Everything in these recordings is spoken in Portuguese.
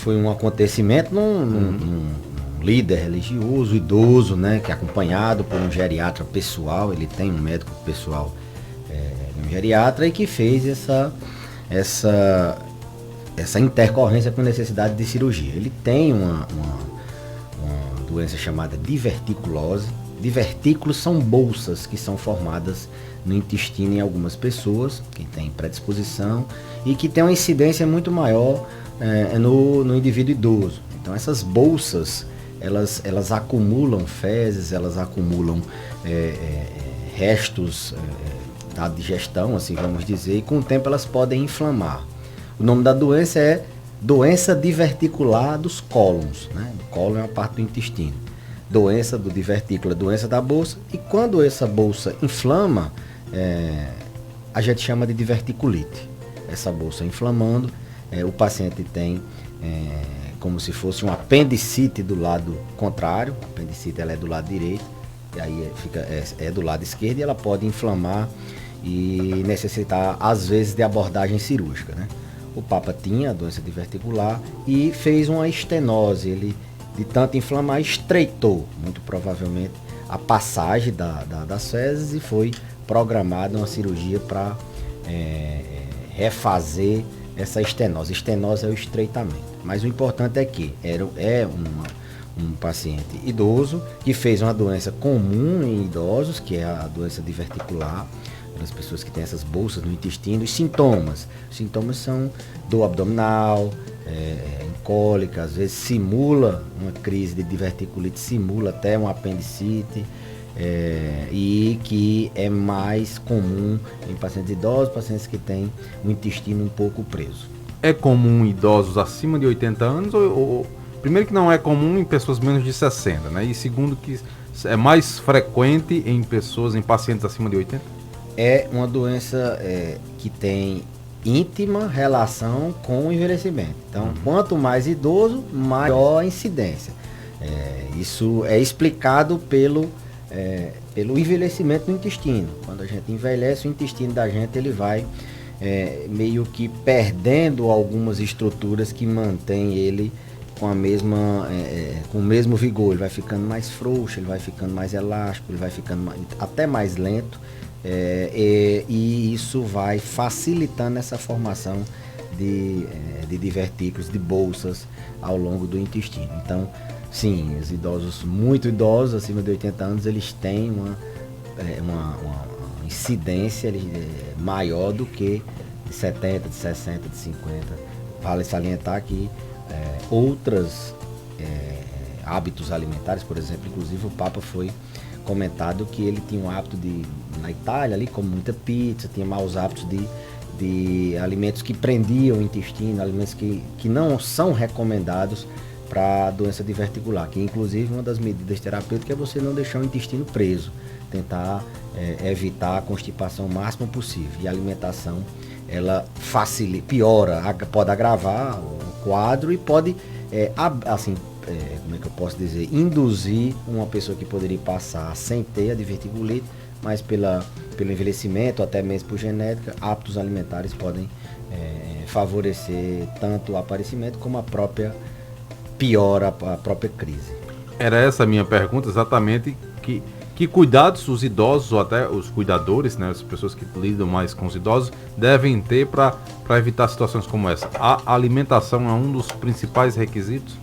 foi um acontecimento num líder religioso, idoso, né, que é acompanhado por um geriatra pessoal, ele tem um médico pessoal, um geriatra, e que fez essa intercorrência com necessidade de cirurgia. Ele tem uma doença chamada diverticulose. Divertículos são bolsas que são formadas no intestino em algumas pessoas que têm predisposição e que tem uma incidência muito maior no indivíduo idoso. Então essas bolsas, elas acumulam fezes, elas acumulam restos da digestão, assim vamos dizer, e com o tempo elas podem inflamar. O nome da doença é doença diverticular dos cólons, né? O cólon é uma parte do intestino. Doença do divertículo, doença da bolsa, e quando essa bolsa inflama, a gente chama de diverticulite. Essa bolsa inflamando, o paciente tem como se fosse um apendicite do lado contrário. A apendicite ela é do lado direito, e aí é do lado esquerdo, e ela pode inflamar e necessitar às vezes de abordagem cirúrgica, né? O Papa tinha a doença diverticular e fez uma estenose. Ele, de tanto inflamar, estreitou, muito provavelmente, a passagem das fezes, e foi programada uma cirurgia para refazer essa estenose. Estenose é o estreitamento. Mas o importante é que um paciente idoso que fez uma doença comum em idosos, que é a doença diverticular, as pessoas que têm essas bolsas no intestino. Os sintomas são dor abdominal, cólica, às vezes simula uma crise de diverticulite, simula até uma apendicite, e que é mais comum em pacientes idosos, pacientes que têm o intestino um pouco preso. É comum em idosos acima de 80 anos? Primeiro que não é comum em pessoas menos de 60, né? E segundo que é mais frequente em pacientes acima de 80? É uma doença que tem íntima relação com o envelhecimento. Então, quanto mais idoso, maior a incidência. Isso é explicado pelo envelhecimento do intestino. Quando a gente envelhece, o intestino da gente ele vai meio que perdendo algumas estruturas que mantêm ele com o mesmo vigor. Ele vai ficando mais frouxo, ele vai ficando mais elástico, ele vai ficando até mais lento. E isso vai facilitando essa formação de divertículos, de bolsas ao longo do intestino. Então, sim, os idosos, muito idosos, acima de 80 anos, eles têm uma incidência maior do que de 70, de 60, de 50. Vale salientar que outros hábitos alimentares, por exemplo, inclusive o Papa foi comentado que ele tinha um hábito na Itália, ali, como muita pizza, tinha maus hábitos de alimentos que prendiam o intestino, alimentos que não são recomendados para a doença diverticular, que inclusive uma das medidas terapêuticas é você não deixar o intestino preso, tentar evitar a constipação o máximo possível. E a alimentação, ela piora, pode agravar o quadro e pode, como é que eu posso dizer, induzir uma pessoa que poderia passar sem ter a diverticulite, mas pelo envelhecimento, até mesmo por genética, hábitos alimentares podem favorecer tanto o aparecimento como a própria piora, a própria crise. Era essa a minha pergunta, exatamente, que cuidados os idosos ou até os cuidadores, né, as pessoas que lidam mais com os idosos, devem ter para evitar situações como essa? A alimentação é um dos principais requisitos?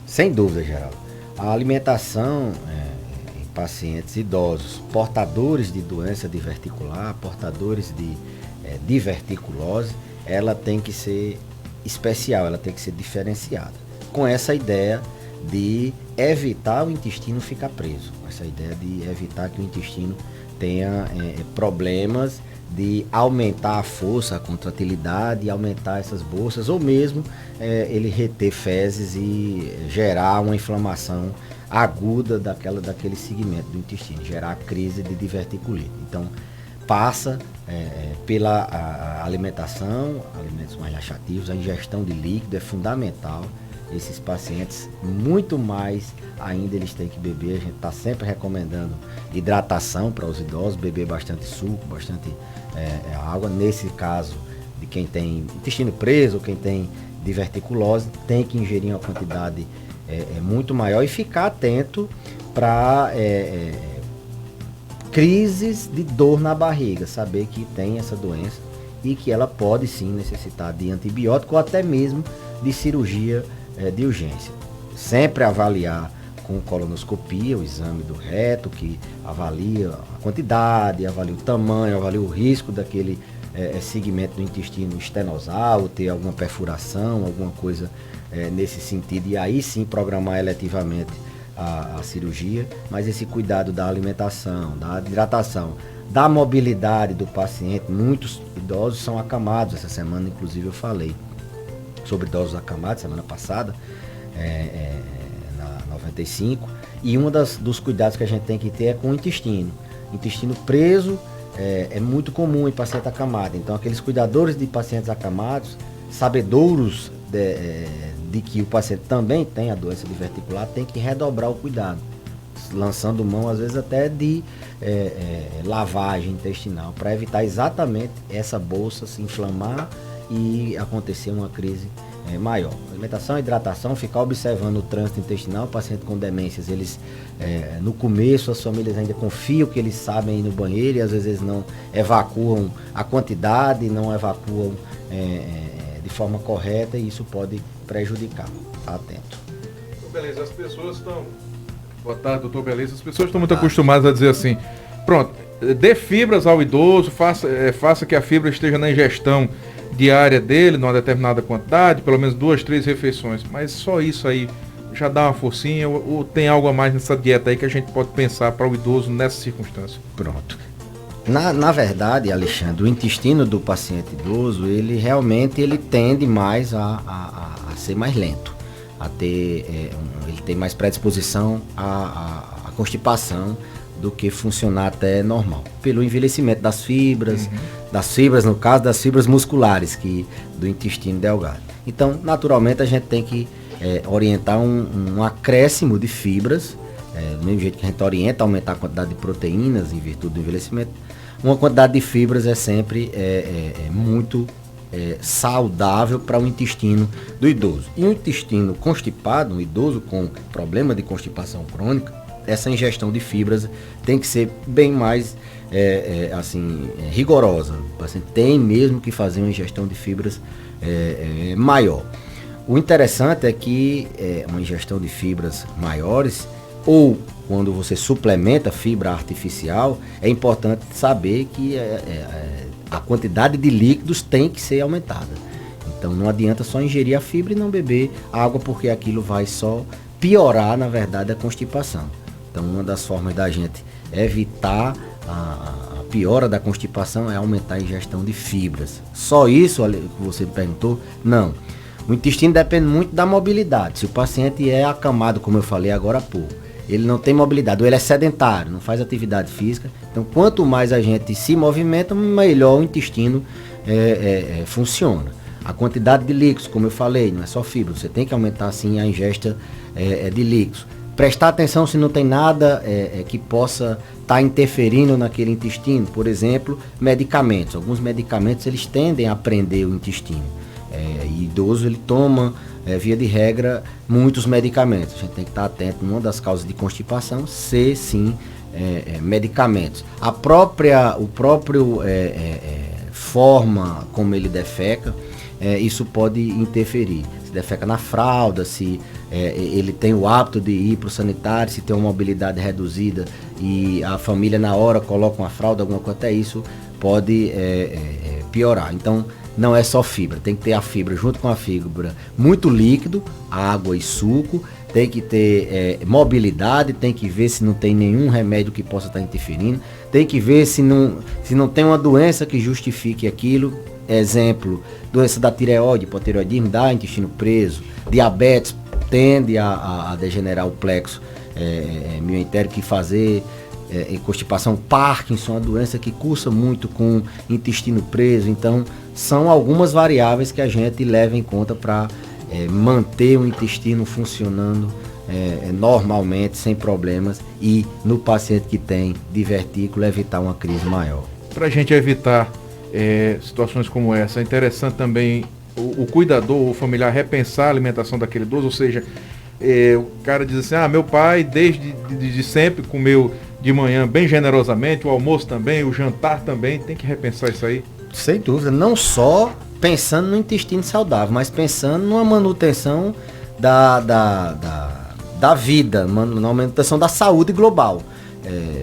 Sem dúvida, Geraldo. A alimentação em pacientes idosos, portadores de doença diverticular, portadores de diverticulose, ela tem que ser especial, ela tem que ser diferenciada. Com essa ideia de evitar o intestino ficar preso, essa ideia de evitar que o intestino tenha problemas de aumentar a força, a contratilidade, e aumentar essas bolsas, ou mesmo ele reter fezes e gerar uma inflamação aguda daquele segmento do intestino, gerar a crise de diverticulite. Então, passa pela alimentação, alimentos mais laxativos, a ingestão de líquido é fundamental. Esses pacientes, muito mais ainda, eles têm que beber. A gente está sempre recomendando hidratação para os idosos, beber bastante suco, bastante água. Nesse caso de quem tem intestino preso, ou quem tem diverticulose, tem que ingerir uma quantidade muito maior e ficar atento para crises de dor na barriga, saber que tem essa doença e que ela pode sim necessitar de antibiótico ou até mesmo de cirurgia de urgência. Sempre avaliar com colonoscopia, o exame do reto, que avalia a quantidade, avalia o tamanho, avalia o risco daquele segmento do intestino estenosal, ter alguma perfuração, alguma coisa nesse sentido, e aí sim programar eletivamente a cirurgia, mas esse cuidado da alimentação, da hidratação, da mobilidade do paciente. Muitos idosos são acamados, essa semana inclusive eu falei sobre idosos acamados, semana passada, na 95, e um dos cuidados que a gente tem que ter é com o intestino. Intestino preso é muito comum em paciente acamado, então aqueles cuidadores de pacientes acamados, sabedouros de que o paciente também tem a doença diverticular, tem que redobrar o cuidado, lançando mão às vezes até de lavagem intestinal, para evitar exatamente essa bolsa se inflamar e acontecer uma crise maior. Alimentação e hidratação, ficar observando o trânsito intestinal. O paciente com demências, eles no começo as famílias ainda confiam que eles sabem ir no banheiro e às vezes não evacuam a quantidade, não evacuam de forma correta, e isso pode prejudicar. Tá atento. Beleza, as pessoas estão... Boa tarde, doutor Beleza. As pessoas estão muito acostumadas a dizer assim, pronto, dê fibras ao idoso, faça que a fibra esteja na ingestão diária dele, numa determinada quantidade, pelo menos 2, 3 refeições, mas só isso aí já dá uma forcinha, ou tem algo a mais nessa dieta aí que a gente pode pensar para o idoso nessa circunstância? Pronto. Na verdade, Alexandre, o intestino do paciente idoso, ele realmente tende mais a ser mais lento, a ter, ele tem mais predisposição à constipação do que funcionar até normal, pelo envelhecimento das fibras, no caso das fibras musculares do intestino delgado. Então, naturalmente, a gente tem que orientar um acréscimo de fibras, do mesmo jeito que a gente orienta a aumentar a quantidade de proteínas em virtude do envelhecimento. Uma quantidade de fibras é sempre muito saudável para o intestino do idoso. E um intestino constipado, um idoso com problema de constipação crônica, essa ingestão de fibras tem que ser bem mais rigorosa. O paciente tem mesmo que fazer uma ingestão de fibras maior. O interessante é que uma ingestão de fibras maiores, ou quando você suplementa fibra artificial, é importante saber que a quantidade de líquidos tem que ser aumentada. Então não adianta só ingerir a fibra e não beber água, porque aquilo vai só piorar, na verdade, a constipação. Então uma das formas da gente evitar a piora da constipação é aumentar a ingestão de fibras. Só isso que você perguntou? Não. O intestino depende muito da mobilidade. Se o paciente é acamado, como eu falei agora há pouco, ele não tem mobilidade, ou ele é sedentário, não faz atividade física, então quanto mais a gente se movimenta, melhor o intestino funciona. A quantidade de líquidos, como eu falei, não é só fibra, você tem que aumentar sim a ingesta de líquidos. Prestar atenção se não tem nada que possa estar interferindo naquele intestino, por exemplo, medicamentos. Alguns medicamentos eles tendem a prender o intestino. E idoso ele toma, via de regra, muitos medicamentos. A gente tem que estar atento, uma das causas de constipação, ser sim medicamentos. O próprio forma como ele defeca, isso pode interferir. Se defeca na fralda, se ele tem o hábito de ir para o sanitário, se tem uma mobilidade reduzida e a família na hora coloca uma fralda, alguma coisa, até isso pode piorar. Então, não é só fibra, tem que ter a fibra junto com a fibra, muito líquido, água e suco, tem que ter mobilidade, tem que ver se não tem nenhum remédio que possa estar interferindo, tem que ver se não tem uma doença que justifique aquilo. Exemplo, doença da tireoide, hipotireoidismo, da intestino preso, diabetes, tende a degenerar o plexo mioentérico e fazer constipação, Parkinson, uma doença que cursa muito com intestino preso. Então, são algumas variáveis que a gente leva em conta para manter o intestino funcionando normalmente, sem problemas, e no paciente que tem divertículo, evitar uma crise maior. Para a gente evitar situações como essa, é interessante também o cuidador, o familiar repensar a alimentação daquele idoso, ou seja, o cara diz assim, meu pai desde de sempre comeu de manhã bem generosamente, o almoço também, o jantar também, tem que repensar isso aí? Sem dúvida, não só pensando no intestino saudável, mas pensando numa manutenção da vida, na manutenção da saúde global.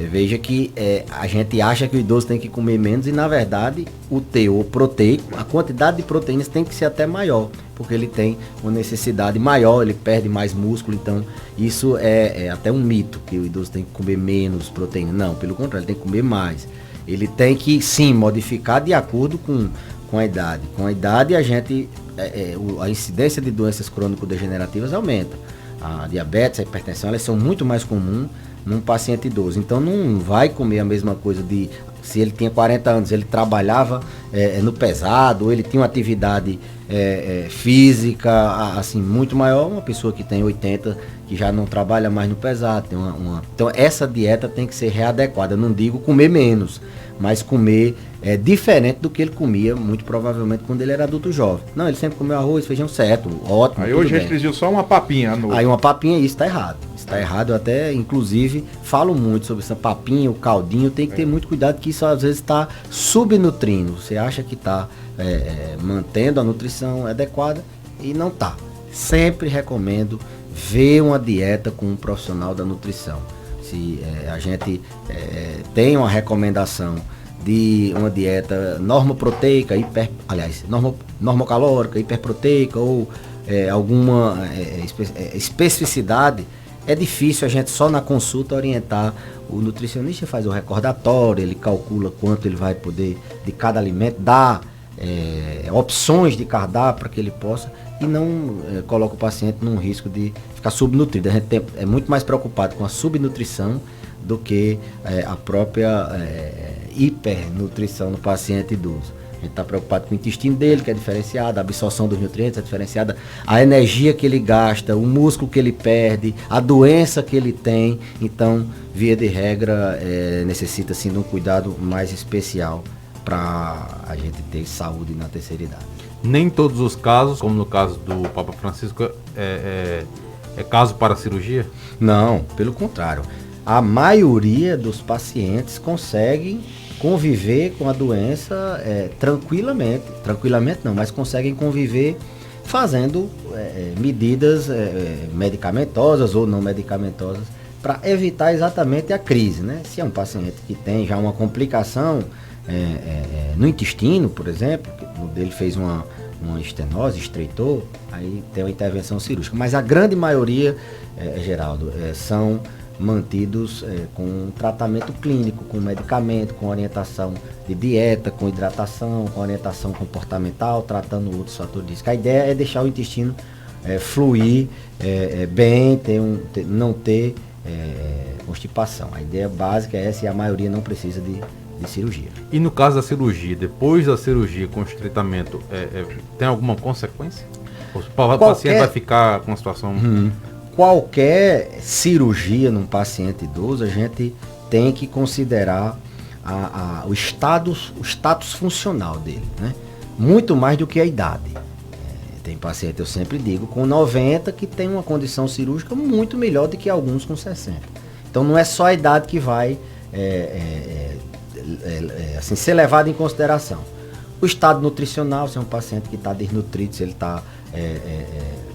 Veja que a gente acha que o idoso tem que comer menos e, na verdade, o teor proteico, a quantidade de proteínas tem que ser até maior, porque ele tem uma necessidade maior, ele perde mais músculo, então isso é até um mito, que o idoso tem que comer menos proteína. Não, pelo contrário, ele tem que comer mais. Ele tem que, sim, modificar de acordo com a idade. Com a idade, a incidência de doenças crônico-degenerativas aumenta. A diabetes, a hipertensão, elas são muito mais comuns num paciente idoso. Então não vai comer a mesma coisa se ele tinha 40 anos, ele trabalhava no pesado, ou ele tinha uma atividade física assim, muito maior, uma pessoa que tem 80, que já não trabalha mais no pesado. Então essa dieta tem que ser readequada. Eu não digo comer menos, mas comer diferente do que ele comia, muito provavelmente, quando ele era adulto jovem. Não, ele sempre comeu arroz, feijão, certo, ótimo. Aí hoje restringiu só uma papinha à noite. Aí uma papinha, isso tá errado. Isso tá errado, eu até, inclusive, falo muito sobre essa papinha, o caldinho, tem que ter muito cuidado, que isso às vezes está subnutrindo. Você acha que está mantendo a nutrição adequada e não tá. Sempre recomendo ver uma dieta com um profissional da nutrição. Se a gente tem uma recomendação de uma dieta normoproteica, normocalórica, hiperproteica ou alguma especificidade, é difícil a gente só na consulta orientar. O nutricionista faz o recordatório, ele calcula quanto ele vai poder de cada alimento, dá opções de cardápio para que ele possa, e não coloca o paciente num risco de ficar subnutrido. A gente é muito mais preocupado com a subnutrição do que a própria hipernutrição no paciente idoso. A gente está preocupado com o intestino dele, que é diferenciado, a absorção dos nutrientes é diferenciada, a energia que ele gasta, o músculo que ele perde, a doença que ele tem. Então, via de regra, necessita sim de um cuidado mais especial para a gente ter saúde na terceira idade. Nem todos os casos, como no caso do Papa Francisco, é caso para cirurgia? Não, pelo contrário. A maioria dos pacientes conseguem conviver com a doença tranquilamente não, mas conseguem conviver fazendo medidas medicamentosas ou não medicamentosas para evitar exatamente a crise, né? Se é um paciente que tem já uma complicação no intestino, por exemplo, o dele fez uma estenose, estreitou, aí tem uma intervenção cirúrgica, mas a grande maioria, Geraldo, são mantidos com tratamento clínico, com medicamento, com orientação de dieta, com hidratação, com orientação comportamental, tratando outros fatores de risco. A ideia é deixar o intestino fluir bem, não ter constipação. A ideia básica é essa, e a maioria não precisa de cirurgia. E no caso da cirurgia, depois da cirurgia com tratamento, tem alguma consequência? O paciente vai ficar com uma situação... Qualquer cirurgia num paciente idoso, a gente tem que considerar o status funcional dele, né? Muito mais do que a idade. Tem paciente, eu sempre digo, com 90 que tem uma condição cirúrgica muito melhor do que alguns com 60. Então não é só a idade que vai assim, ser levado em consideração. O estado nutricional, se é um paciente que está desnutrido, se ele está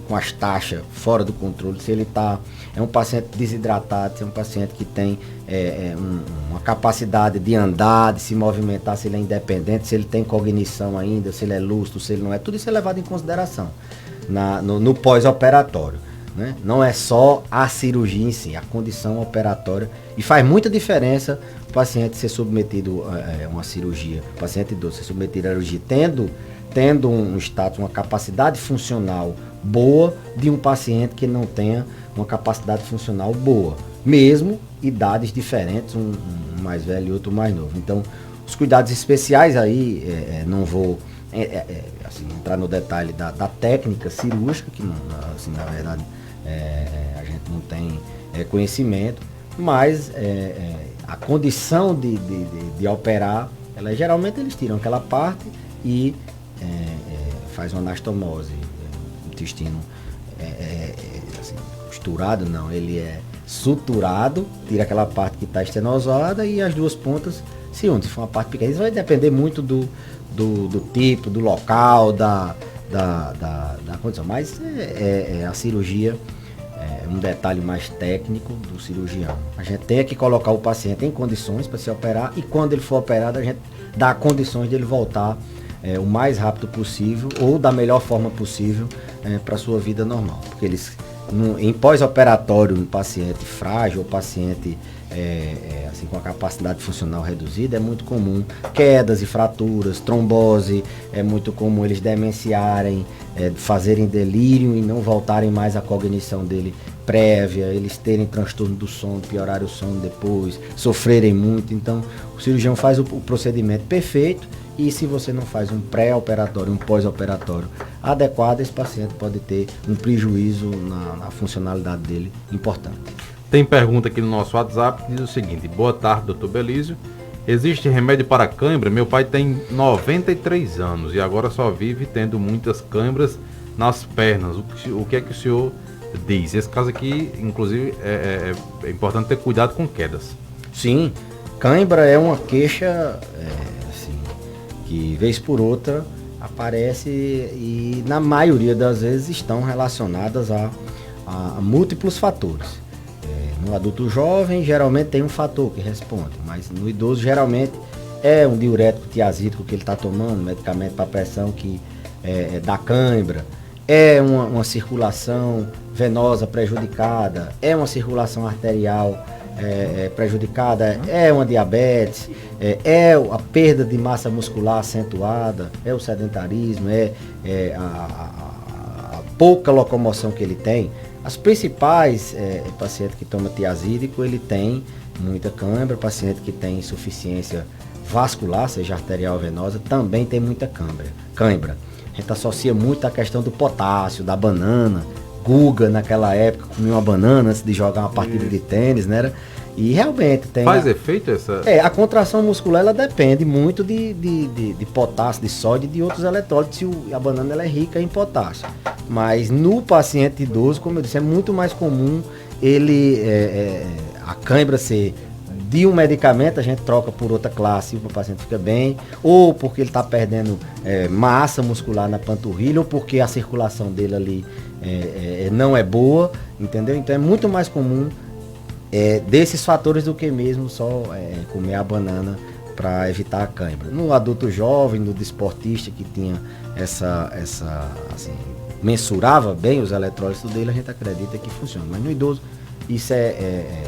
com as taxas fora do controle, se ele é um paciente desidratado, se é um paciente que tem uma capacidade de andar, de se movimentar, se ele é independente, se ele tem cognição ainda, se ele é lúcido, se ele não é, tudo isso é levado em consideração no pós-operatório, né? Não é só a cirurgia em si, a condição operatória, e faz muita diferença o paciente ser submetido a uma cirurgia, o paciente idoso ser submetido a cirurgia tendo um status, uma capacidade funcional boa, de um paciente que não tenha uma capacidade funcional boa, mesmo idades diferentes, um mais velho e outro mais novo. Então, os cuidados especiais aí, não vou assim, entrar no detalhe da técnica cirúrgica, que não, assim, na verdade a gente não tem conhecimento, mas a condição de operar, geralmente eles tiram aquela parte e faz uma anastomose, intestino assim, costurado, não, ele é suturado, tira aquela parte que está estenosada e as duas pontas se unem. Se for uma parte pequena, isso vai depender muito do tipo, do local, da condição, mas a cirurgia é um detalhe mais técnico do cirurgião. A gente tem que colocar o paciente em condições para se operar e quando ele for operado a gente dá condições de ele voltar o mais rápido possível ou da melhor forma possível para a sua vida normal. Porque eles, em pós-operatório, um paciente frágil ou paciente assim, com a capacidade funcional reduzida, é muito comum quedas e fraturas, trombose, é muito comum eles demenciarem, fazerem delírio e não voltarem mais à cognição dele prévia, eles terem transtorno do sono, piorarem o sono depois, sofrerem muito. Então o cirurgião faz o procedimento perfeito e se você não faz um pré-operatório, um pós-operatório adequado, esse paciente pode ter um prejuízo na funcionalidade dele importante. Tem pergunta aqui no nosso WhatsApp que diz o seguinte: boa tarde, doutor Belísio. Existe remédio para cãibra? Meu pai tem 93 anos e agora só vive tendo muitas câimbras nas pernas. O que é que o senhor diz? Esse caso aqui, inclusive, é importante ter cuidado com quedas. Sim, cãibra é uma queixa assim, que vez por outra aparece e na maioria das vezes estão relacionadas a múltiplos fatores. No adulto jovem, geralmente tem um fator que responde, mas no idoso, geralmente, é um diurético tiazídico que ele está tomando, medicamento para pressão que dá cãibra, é uma circulação venosa prejudicada, é uma circulação arterial prejudicada, é uma diabetes, é a perda de massa muscular acentuada, é o sedentarismo, a pouca locomoção que ele tem. As principais, paciente que toma tiazídico, ele tem muita cãibra, paciente que tem insuficiência vascular, seja arterial ou venosa, também tem muita cãibra. A gente associa muito a questão do potássio, da banana. Guga, naquela época, comia uma banana antes de jogar uma partida de tênis, né? E realmente tem... Faz efeito essa... a contração muscular, ela depende muito de potássio, de sódio e de outros eletrólitos, e a banana ela é rica em potássio. Mas no paciente idoso, como eu disse, é muito mais comum a cãibra ser de um medicamento, a gente troca por outra classe e o paciente fica bem, ou porque ele está perdendo massa muscular na panturrilha, ou porque a circulação dele ali não é boa, entendeu? Então é muito mais comum desses fatores do que mesmo só comer a banana para evitar a cãibra. No adulto jovem, no desportista que tinha assim, mensurava bem os eletrólitos dele, a gente acredita que funciona. Mas no idoso isso é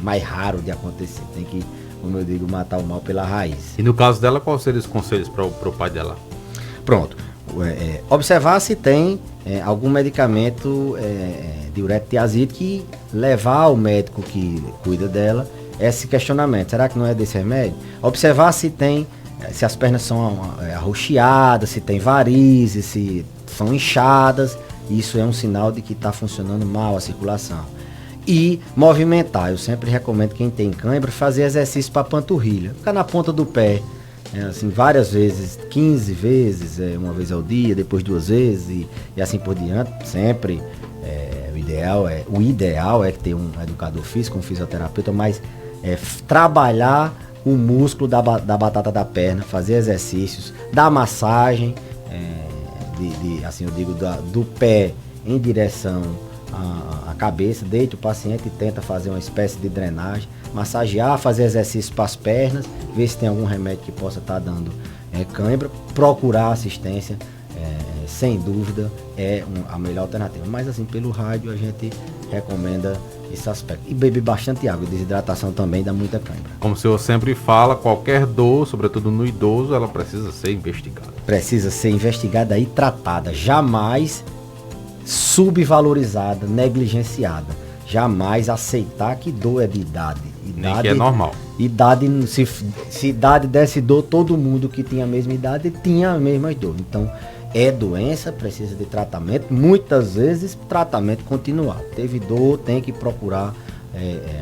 mais raro de acontecer. Tem que, como eu digo, matar o mal pela raiz. E no caso dela, quais seriam os conselhos para o pai dela? Pronto. Observar se tem algum medicamento diurético tiazídico e levar ao médico que cuida dela esse questionamento. Será que não é desse remédio? Observar se as pernas são arroxeadas, se tem varizes, se são inchadas. Isso é um sinal de que está funcionando mal a circulação. E movimentar. Eu sempre recomendo quem tem cãibra fazer exercício para panturrilha. Ficar na ponta do pé. Assim, várias vezes, 15 vezes, uma vez ao dia, depois 2 vezes e assim por diante. Sempre o ideal é ter um educador físico, um fisioterapeuta, mas trabalhar o músculo da batata da perna, fazer exercícios, dar massagem, assim eu digo, do pé em direção à cabeça, deita o paciente e tenta fazer uma espécie de drenagem, massagear, fazer exercícios para as pernas, ver se tem algum remédio que possa estar dando cãibra, procurar assistência, sem dúvida a melhor alternativa. Mas assim, pelo rádio a gente recomenda esse aspecto. E beber bastante água, desidratação também dá muita cãibra. Como o senhor sempre fala, qualquer dor, sobretudo no idoso, ela precisa ser investigada. Precisa ser investigada e tratada, jamais subvalorizada, negligenciada. Jamais aceitar que dor é de idade. Nem que é normal. Se idade desse dor, todo mundo que tinha a mesma idade tinha a mesma dor. Então, doença, precisa de tratamento, muitas vezes tratamento continuado. Teve dor, tem que procurar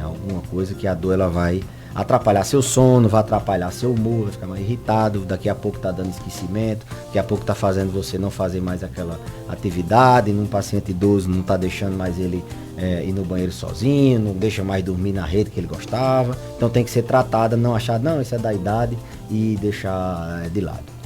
alguma coisa que a dor ela vai atrapalhar seu sono, vai atrapalhar seu humor, vai ficar mais irritado, daqui a pouco tá dando esquecimento, daqui a pouco tá fazendo você não fazer mais aquela atividade, num paciente idoso não tá deixando mais ele ir no banheiro sozinho, não deixa mais dormir na rede que ele gostava, então tem que ser tratada, não achar, não, isso é da idade e deixar de lado.